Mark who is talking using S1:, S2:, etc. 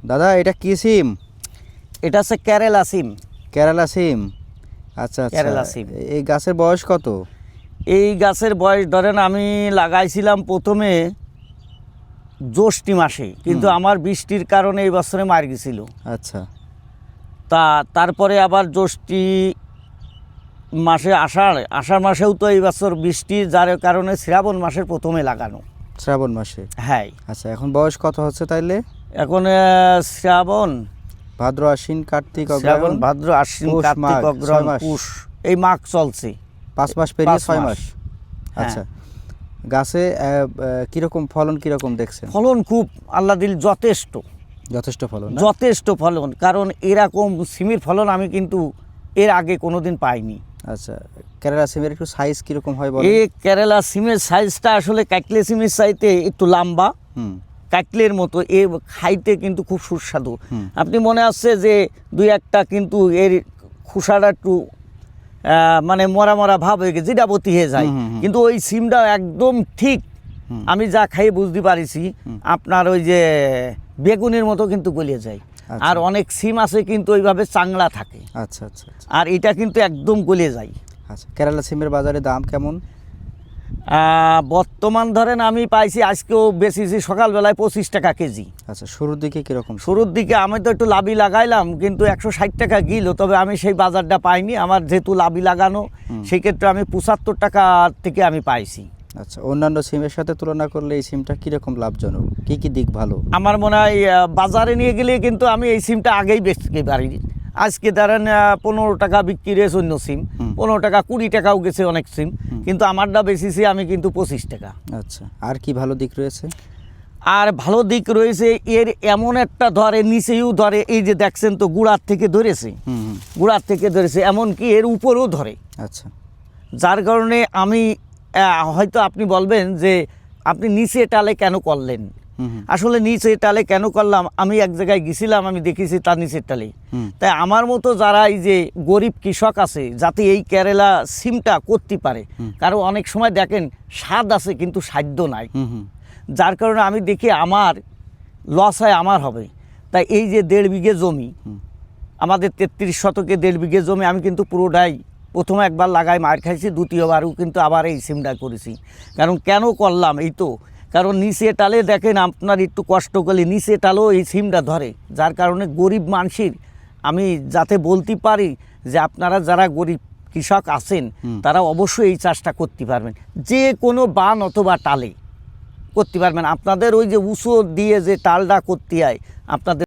S1: দাদা এটা কি সিম?
S2: এটা হচ্ছে কেরালা সিম।
S1: কেরালা সিম, আচ্ছা আচ্ছা।
S2: কেরালা সিম।
S1: এই গাছের বয়স কত?
S2: এই গাছের বয়স ধরেন আমি লাগাইছিলাম প্রথমে জ্যৈষ্ঠ মাসে, কিন্তু আমার বৃষ্টির কারণে এই বছরে মার গেছিল।
S1: আচ্ছা।
S2: তারপরে আবার জ্যৈষ্ঠী মাসে আষাঢ় মাসেও তো এই বছর বৃষ্টি, যার কারণে শ্রাবণ মাসের প্রথমে লাগানো।
S1: শ্রাবণ মাসে?
S2: হ্যাঁ।
S1: আচ্ছা, এখন বয়স কত হচ্ছে তাইলে?
S2: এখন শ্রাবণ,
S1: ভাদ্র, আশ্বিন, কার্তিক,
S2: শ্রাবণ,
S1: অগ্রহায়ণ,
S2: ভাদ্র, আশ্বিন,
S1: পৌষ,
S2: কার্তিক,
S1: মাঘ,
S2: অগ্রহায়ণ,
S1: 6 মাস।
S2: পুষ, এই মাঘ চলছে।
S1: 5 মাস পেরিয়ে 6
S2: মাস।
S1: মাস। আচ্ছা, গাছে কিরকম ফলন কিরকম দেখছেন?
S2: ফলন খুব আল্লাহ দিল যথেষ্ট।
S1: যথেষ্ট ফলন না?
S2: যথেষ্ট ফলন, কারণ এরকম সিমের ফলন আমি কিন্তু এর আগে কোনোদিন পাইনি।
S1: আচ্ছা, কেরালা সিমের একটু সাইজ কিরকম হয় বলেন?
S2: এই কেরালা সিমের সাইজটা আসলে কাটলে সিমের চাইতে একটু লম্বা, কাটলের মতো। এ খাইতে কিন্তু খুব সুস্বাদু। আপনি মনে আসছে যে দুই একটা কিন্তু এর খোসাটা একটু মানে মরা মরা ভাব হয়ে গেছে, জিডাবতী হয়ে যায়, কিন্তু ওই সিমটা একদম ঠিক। আমি যা খাইয়ে বুঝতে পারিছি, আপনার ওই যে বেগুনের মতো কিন্তু গলিয়ে যায়। আর অনেক সিম আছে কিন্তু ওইভাবে চাংলা থাকে।
S1: আচ্ছা আচ্ছা।
S2: আর এটা কিন্তু একদম গলিয়ে যায়।
S1: আচ্ছা, কেরালা সিমের বাজারে দাম কেমন?
S2: বর্তমান ধরেন আমি পাইছি, আজকেও বেশিছি সকালবেলায় 25 টাকা কেজি।
S1: আচ্ছা, শুরুর দিকে কিরকম?
S2: শুরুর দিকে আমি তো একটু লাভি লাগাইলাম, কিন্তু 160 টাকা কিলো, তবে আমি সেই বাজারটা পাইনি। আমার যেহেতু লাভি লাগানো, সেই ক্ষেত্রে আমি 75 টাকা থেকে আমি পাইছি।
S1: আচ্ছা, অন্যান্য সিমের সাথে তুলনা করলে এই সিমটা কীরকম লাভজনক? কী কী দিক ভালো?
S2: আমার মনে হয় বাজারে নিয়ে গেলে কিন্তু আমি এই সিমটা আগেই বেচতে পারি। আজকে ধরেন 15 টাকা বিক্রি হয়েছে অন্য সিম, 15 টাকা 20 টাকাও গেছে অনেক সিম, কিন্তু আমারটা বেশিছি আমি কিন্তু 25 টাকা।
S1: আচ্ছা, আর কি ভালো দিক রয়েছে?
S2: আর ভালো দিক রয়েছে এর এমন একটা ধরে, নিচেও ধরে, এই যে দেখছেন তো গুড়ার থেকে ধরেছে, গুড়ার থেকে ধরেছে, এমনকি এর উপরেও ধরে।
S1: আচ্ছা,
S2: যার কারণে আমি হয়তো আপনি বলবেন যে আপনি নিচে টালে কেন করলেন। আসলে নিচে টালে কেন করলাম, আমি এক জায়গায় গেছিলাম, আমি দেখেছি তার নিচের টালে। তাই আমার মতো যারা এই যে গরিব কৃষক আছে, যাতে এই কেরালা সিমটা করতে পারে, কারণ অনেক সময় দেখেন স্বাদ আছে কিন্তু সাধ্য নাই, যার কারণে আমি দেখি আমার লস হয়, আমার হবে। তাই এই যে 1.5 বিঘে জমি, আমাদের 33 শতকে 1.5 বিঘে জমি, আমি কিন্তু পুরোটাই প্রথমে একবার লাগাই মার খাইছি, দ্বিতীয়বারও কিন্তু আবার এই সিমটা করেছি। কারণ কেন করলাম, এই তো কারণ নিচে টালে দেখেন আপনার একটু কষ্ট করলে নিচে টালেও এই সিমটা ধরে, যার কারণে গরিব মানুষের আমি যাতে বলতে পারি যে আপনারা যারা গরিব কৃষক আছেন, তারা অবশ্যই এই চাষটা করতে পারবেন, যে কোনো বান অথবা টালে করতে পারবেন। আপনাদের ওই যে উঁচু দিয়ে যে টালটা করতে হয়, আপনাদের